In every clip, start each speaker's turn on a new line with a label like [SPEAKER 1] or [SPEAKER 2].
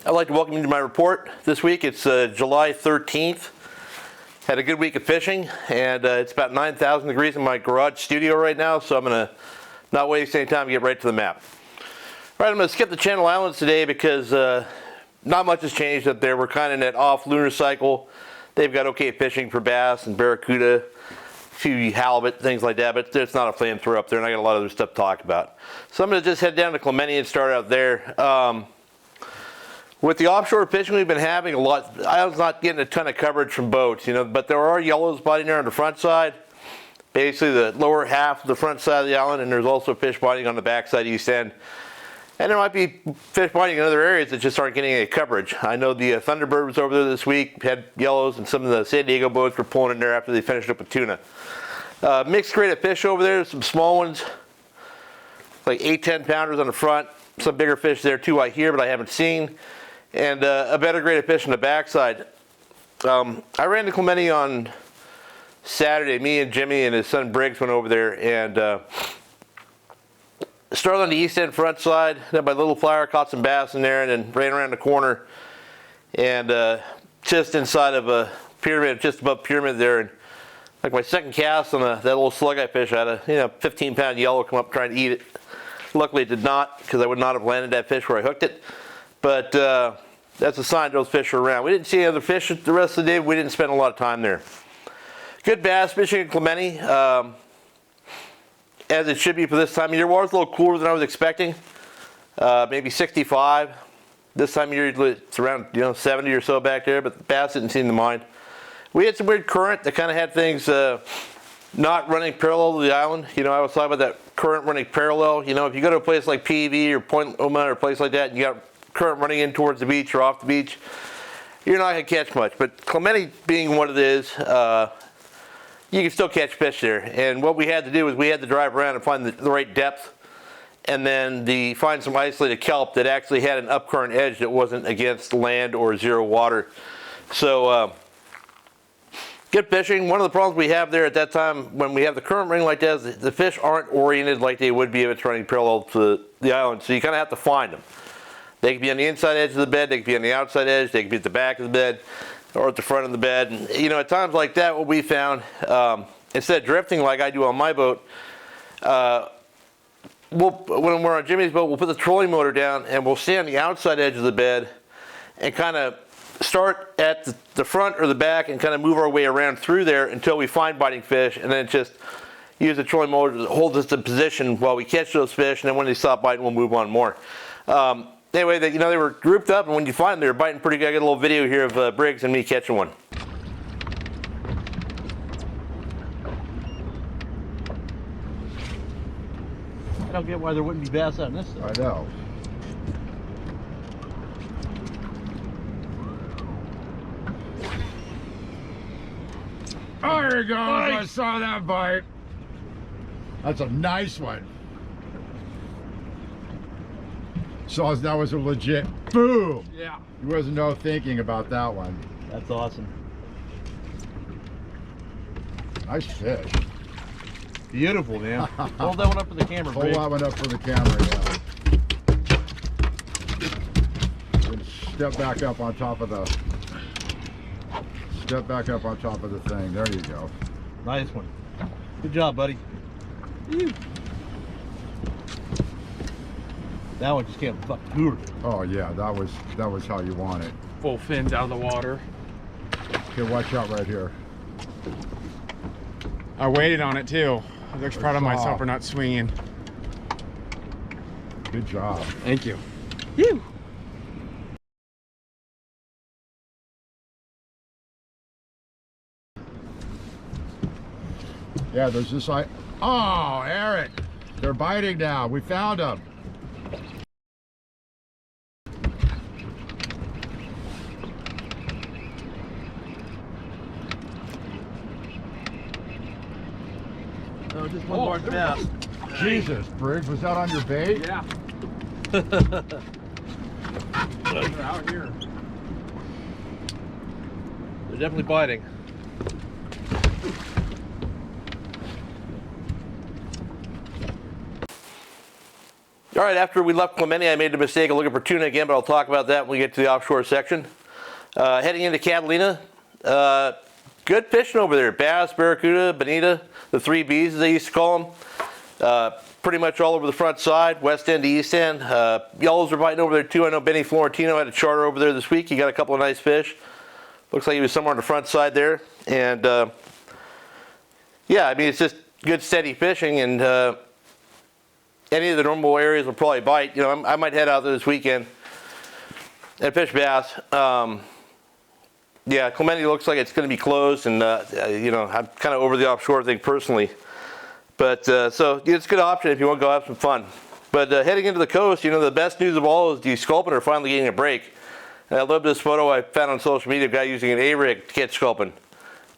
[SPEAKER 1] I'd like to welcome you to my report this week. It's July 13th. Had a good week of fishing, and it's about 9,000 degrees in my garage studio right now, so I'm going to not waste any time and get right to the map. All right, I'm going to skip the Channel Islands today because not much has changed up there. We're kind of in that off lunar cycle. They've got okay fishing for bass and barracuda, a few halibut, things like that, but it's not a flamethrower up there, and I got a lot of other stuff to talk about. So I'm going to just head down to Clemente and start out there. With the offshore fishing we've been having a lot, I was not getting a ton of coverage from boats, but there are yellows biting there on the front side, basically the lower half of the front side of the island, and there's also fish biting on the back side east end. And there might be fish biting in other areas that just aren't getting any coverage. I know the Thunderbird was over there this week, had yellows, and some of the San Diego boats were pulling in there after they finished up with tuna. Mixed grade of fish over there, some small ones, like 8-10 pounders on the front, some bigger fish there too I hear, but I haven't seen. And a better grade of fish on the backside. I ran to Clemente on Saturday. Me and Jimmy and his son Briggs went over there and started on the east end front side. Then by Little Flower caught some bass in there and then ran around the corner and just inside of a pyramid, just above pyramid there. And like my second cast on that little slug I fished, I had a 15-pound yellow come up trying to eat it. Luckily it did not, because I would not have landed that fish where I hooked it. But that's a sign those fish are around. We didn't see any other fish the rest of the day. We didn't spend a lot of time there. Good bass fishing in Clemente, as it should be for this time of year. Water's a little cooler than I was expecting, maybe 65. This time of year it's around 70 or so back there, but the bass didn't seem to mind. We had some weird current that kind of had things not running parallel to the island. I was talking about that current running parallel. If you go to a place like PV or Point Loma or a place like that, and you got current running in towards the beach or off the beach, you're not going to catch much. But Clemente being what it is, you can still catch fish there. And what we had to do was we had to drive around and find the right depth, and then find some isolated kelp that actually had an upcurrent edge that wasn't against land or zero water. So good fishing. One of the problems we have there at that time when we have the current running like that is the fish aren't oriented like they would be if it's running parallel to the island, so you kind of have to find them. They can be on the inside edge of the bed, they can be on the outside edge, they can be at the back of the bed, or at the front of the bed. And, at times like that, what we found, instead of drifting like I do on my boat, when we're on Jimmy's boat, we'll put the trolling motor down and we'll stay on the outside edge of the bed and kind of start at the front or the back and kind of move our way around through there until we find biting fish, and then just use the trolling motor to hold us in position while we catch those fish, and then when they stop biting, we'll move on more. Anyway, they were grouped up, and when you find them, they were biting pretty good. I got a little video here of Briggs and me catching one. I don't get why there wouldn't be bass on this side.
[SPEAKER 2] I know. There he goes. Nice. I saw that bite. That's a nice one. So that was a legit boom.
[SPEAKER 1] Yeah.
[SPEAKER 2] There was no thinking about that one.
[SPEAKER 1] That's awesome.
[SPEAKER 2] Nice fish.
[SPEAKER 1] Beautiful, man. Hold that one up for the camera,
[SPEAKER 2] Hold that one up for the camera, yeah. And step back up on top of the thing. There you go.
[SPEAKER 1] Nice one. Good job, buddy. Ew. That one just came fucking hoover.
[SPEAKER 2] Oh yeah, that was how you want it.
[SPEAKER 3] Full fins out of the water.
[SPEAKER 2] Okay, watch out right here.
[SPEAKER 3] I waited on it too. I was proud of myself for not swinging.
[SPEAKER 2] Good job.
[SPEAKER 3] Thank you. Whew.
[SPEAKER 2] Yeah, there's this oh, Eric, they're biting now. We found them.
[SPEAKER 1] Oh, just one more bass.
[SPEAKER 2] Jesus, Briggs, was that on your bait?
[SPEAKER 3] Yeah. They're out here.
[SPEAKER 1] They're definitely biting. All right, after we left Clemente, I made the mistake of looking for tuna again, but I'll talk about that when we get to the offshore section. Heading into Catalina, good fishing over there. Bass, barracuda, bonita, the 3 Bs as they used to call them. Pretty much all over the front side, west end to east end. Yellows are biting over there too. I know Benny Florentino had a charter over there this week. He got a couple of nice fish. Looks like he was somewhere on the front side there. And yeah, I mean, it's just good steady fishing, and any of the normal areas will probably bite. You know, I might head out there this weekend and fish bass. Yeah, Clemente looks like it's going to be closed, and you know, I'm kind of over the offshore thing personally. But so it's a good option if you want to go have some fun. But heading into the coast, you know, the best news of all is the sculpin are finally getting a break. And I love this photo I found on social media, a guy using an A-rig to catch sculpin.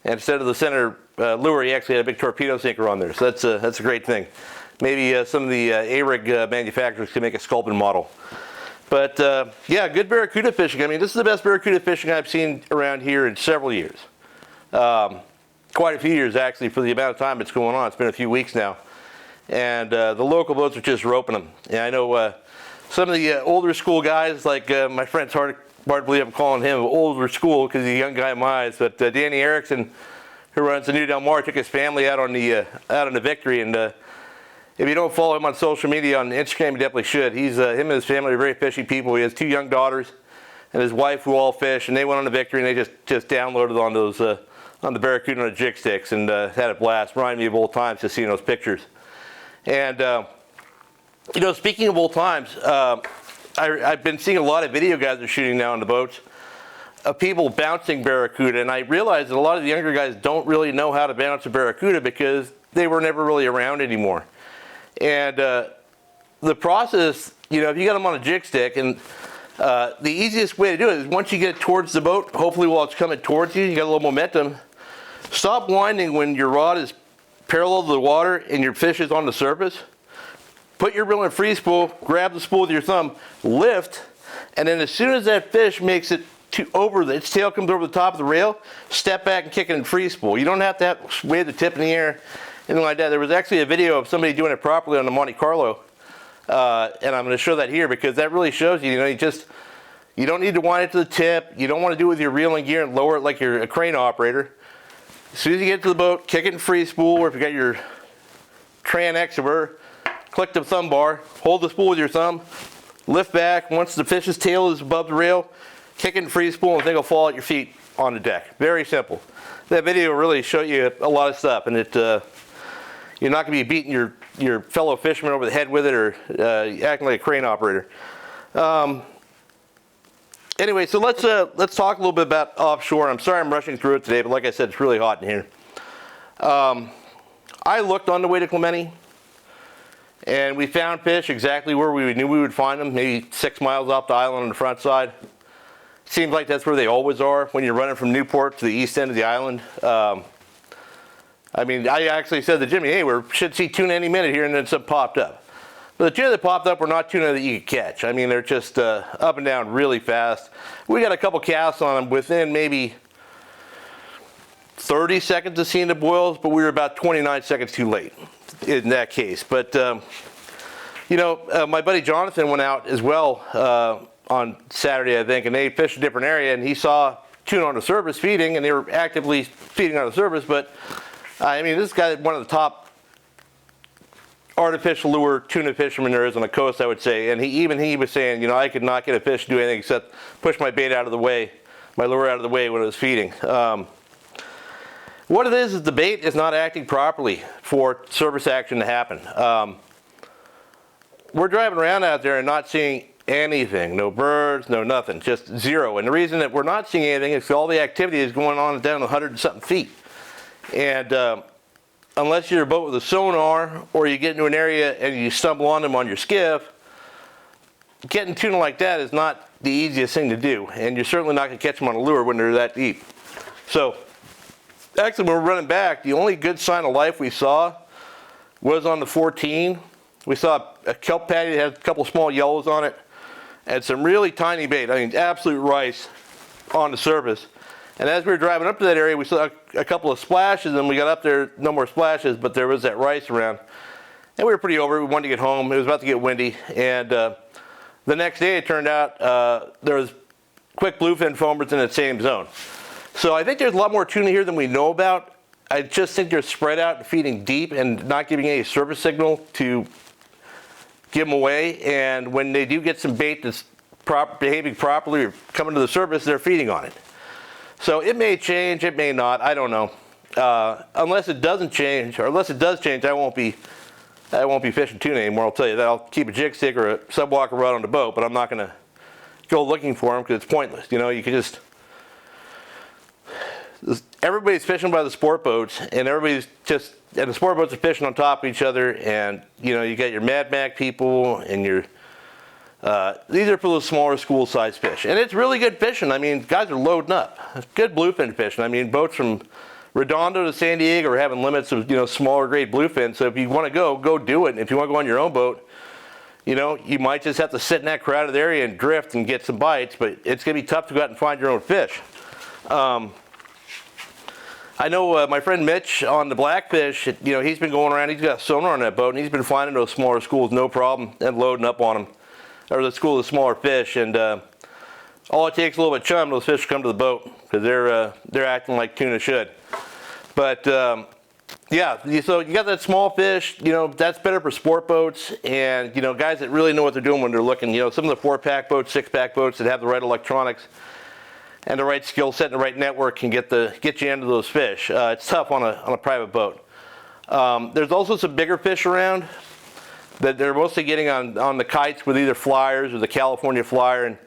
[SPEAKER 1] And instead of the center lure, he actually had a big torpedo sinker on there. So that's a great thing. Maybe some of the A-rig manufacturers can make a sculpin model. But yeah, good barracuda fishing. I mean, this is the best barracuda fishing I've seen around here in several years. Quite a few years, actually, for the amount of time it's going on. It's been a few weeks now. And the local boats are just roping them. And I know some of the older school guys, like my friend's hard to believe I'm calling him older school because he's a young guy in my eyes, but Danny Erickson, who runs the New Del Mar, took his family out on the Victory. And if you don't follow him on social media, on Instagram, you definitely should. He's him and his family are very fishy people. He has 2 young daughters and his wife who all fish, and they went on the Victory and they just downloaded on those on the barracuda on the jig sticks and had a blast. Reminded me of old times just seeing those pictures. And you know, speaking of old times, I've been seeing a lot of video guys are shooting now on the boats of people bouncing barracuda, and I realized that a lot of the younger guys don't really know how to bounce a barracuda because they were never really around anymore. And the process, you know, if you got them on a jig stick, and the easiest way to do it is once you get it towards the boat, hopefully while it's coming towards you, you got a little momentum. Stop winding when your rod is parallel to the water and your fish is on the surface. Put your reel in free spool, grab the spool with your thumb, lift, and then as soon as that fish makes it its tail comes over the top of the rail, step back and kick it in free spool. You don't have to wave the tip in the air, anything like that. There was actually a video of somebody doing it properly on the Monte Carlo, and I'm going to show that here because that really shows you, you know, you don't need to wind it to the tip. You don't want to do it with your reeling gear and lower it like you're a crane operator. As soon as you get to the boat, kick it in free spool, or if you got your Tran X or whatever, click the thumb bar, hold the spool with your thumb, lift back. Once the fish's tail is above the rail, kick it in free spool, and the thing will fall at your feet on the deck. Very simple. That video will really show you a lot of stuff, and you're not going to be beating your fellow fisherman over the head with it or acting like a crane operator. Anyway, so let's talk a little bit about offshore. I'm sorry I'm rushing through it today, but like I said, it's really hot in here. I looked on the way to Clemente, and we found fish exactly where we knew we would find them, maybe 6 miles off the island on the front side. Seems like that's where they always are when you're running from Newport to the east end of the island. I mean, I actually said to Jimmy, hey, we should see tuna any minute here, and then some popped up. But the tuna that popped up were not tuna that you could catch. I mean, they're just up and down really fast. We got a couple casts on them within maybe 30 seconds of seeing the boils, but we were about 29 seconds too late in that case. But, you know, my buddy Jonathan went out as well on Saturday, I think, and they fished a different area, and he saw tuna on the surface feeding, and they were actively feeding on the surface. But, I mean, this guy is one of the top artificial lure tuna fishermen there is on the coast, I would say. And he was saying, you know, I could not get a fish to do anything except push my bait out of the way, my lure out of the way when it was feeding. What it is the bait is not acting properly for surface action to happen. We're driving around out there and not seeing anything, no birds, no nothing, just zero. And the reason that we're not seeing anything is all the activity is going on down 100 and something feet. And unless you're a boat with a sonar or you get into an area and you stumble on them on your skiff, getting tuna like that is not the easiest thing to do. And you're certainly not going to catch them on a lure when they're that deep. So actually, when we're running back, the only good sign of life we saw was on the 14. We saw a kelp patty that had a couple small yellows on it and some really tiny bait. I mean, absolute rice on the surface. And as we were driving up to that area, we saw a couple of splashes, and we got up there, no more splashes, but there was that rice around. and we were pretty over it. We wanted to get home. It was about to get windy, and the next day it turned out there was quick bluefin foamers in the same zone. So I think there's a lot more tuna here than we know about. I just think they're spread out and feeding deep and not giving any surface signal to give them away. And when they do get some bait that's behaving properly or coming to the surface, they're feeding on it. So it may change, it may not. I don't know. Unless it doesn't change, or unless it does change, I won't be fishing tuna anymore. I'll tell you that. I'll keep a jig stick or a subwalker rod on the boat, but I'm not going to go looking for them because it's pointless. You know, you can just. Everybody's fishing by the sport boats, and the sport boats are fishing on top of each other, and you know, you got your Mad Mac people, and your these are for those smaller school size fish, and it's really good fishing. I mean, guys are loading up. It's good bluefin fishing. I mean, boats from Redondo to San Diego are having limits of, you know, smaller grade bluefin. So if you want to go do it. And if you want to go on your own boat, you know, you might just have to sit in that crowded area and drift and get some bites, but it's going to be tough to go out and find your own fish. I know my friend Mitch on the Blackfish, you know, he's been going around, he's got sonar on that boat, and he's been finding those smaller schools no problem and loading up on them, or the school of smaller fish, and all it takes a little bit of chum, those fish come to the boat, because they're acting like tuna should. But yeah, so you got that small fish, you know, that's better for sport boats, and you know, guys that really know what they're doing when they're looking, you know, some of the 4-pack boats, 6-pack boats that have the right electronics and the right skill set and the right network can get you into those fish. It's tough on a private boat. There's also some bigger fish around that they're mostly getting on the kites with either flyers or the California flyer, and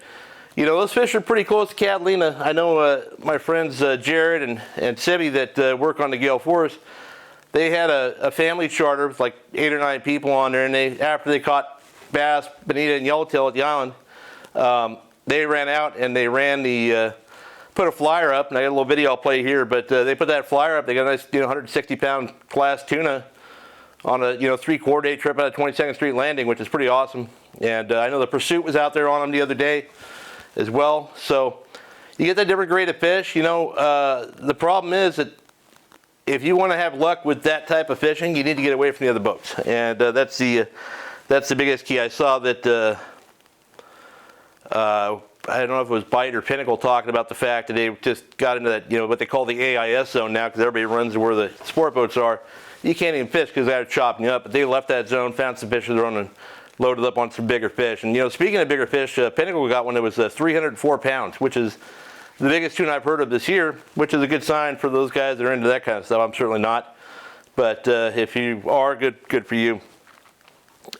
[SPEAKER 1] you know, those fish are pretty close to Catalina. I know my friends Jared and Sibby that work on the Gale Forest, they had a family charter with like 8 or 9 people on there, and after they caught bass, bonita, and yellowtail at the island, they ran out and they ran put a flyer up, and I got a little video I'll play here, but they put that flyer up. They got a nice, you know, 160-pound class tuna on a, you know, 3/4 day trip out of 22nd Street Landing, which is pretty awesome. And I know the Pursuit was out there on them the other day as well. So you get that different grade of fish. You know, the problem is that if you want to have luck with that type of fishing, you need to get away from the other boats, and that's the biggest key. I saw that. I don't know if it was Bight or Pinnacle talking about the fact that they just got into that, you know, what they call the AIS zone now, because everybody runs where the sport boats are. You can't even fish because they're chopping you up. But they left that zone, found some fish that are on and loaded up on some bigger fish. And you know, speaking of bigger fish, Pinnacle got one that was 304 pounds, which is the biggest tuna I've heard of this year, which is a good sign for those guys that are into that kind of stuff. I'm certainly not, but if you are, good for you.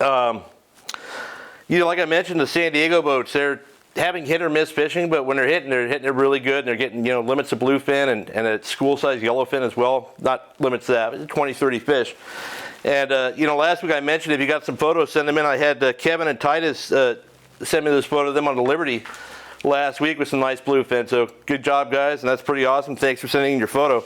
[SPEAKER 1] You know, like I mentioned, the San Diego boats, they're having hit or miss fishing, but when they're hitting it really good, and they're getting, you know, limits of bluefin and a school-size yellowfin as well. Not limits to that, 20, 30 fish. And, you know, last week I mentioned if you got some photos, send them in. I had Kevin and Titus send me this photo of them on the Liberty last week with some nice bluefin. So good job, guys, and that's pretty awesome. Thanks for sending in your photo.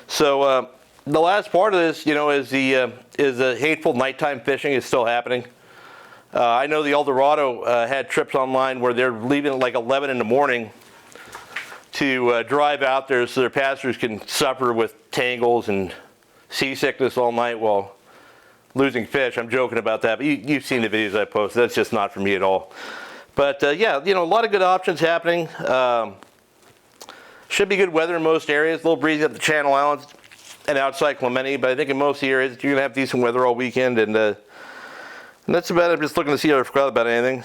[SPEAKER 1] So the last part of this, you know, is the hateful nighttime fishing is still happening. I know the El Dorado had trips online where they're leaving at like 11 in the morning to drive out there so their passengers can suffer with tangles and seasickness all night while losing fish. I'm joking about that, but you've seen the videos I posted. That's just not for me at all. But yeah, you know, a lot of good options happening. Should be good weather in most areas. A little breezy up the Channel Islands and outside Clemente, but I think in most of the areas you're going to have decent weather all weekend, and that's about it. I'm just looking to see if I forgot about anything.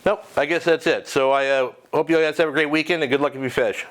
[SPEAKER 1] Nope, I guess that's it. So I hope you guys have a great weekend, and good luck if you fish.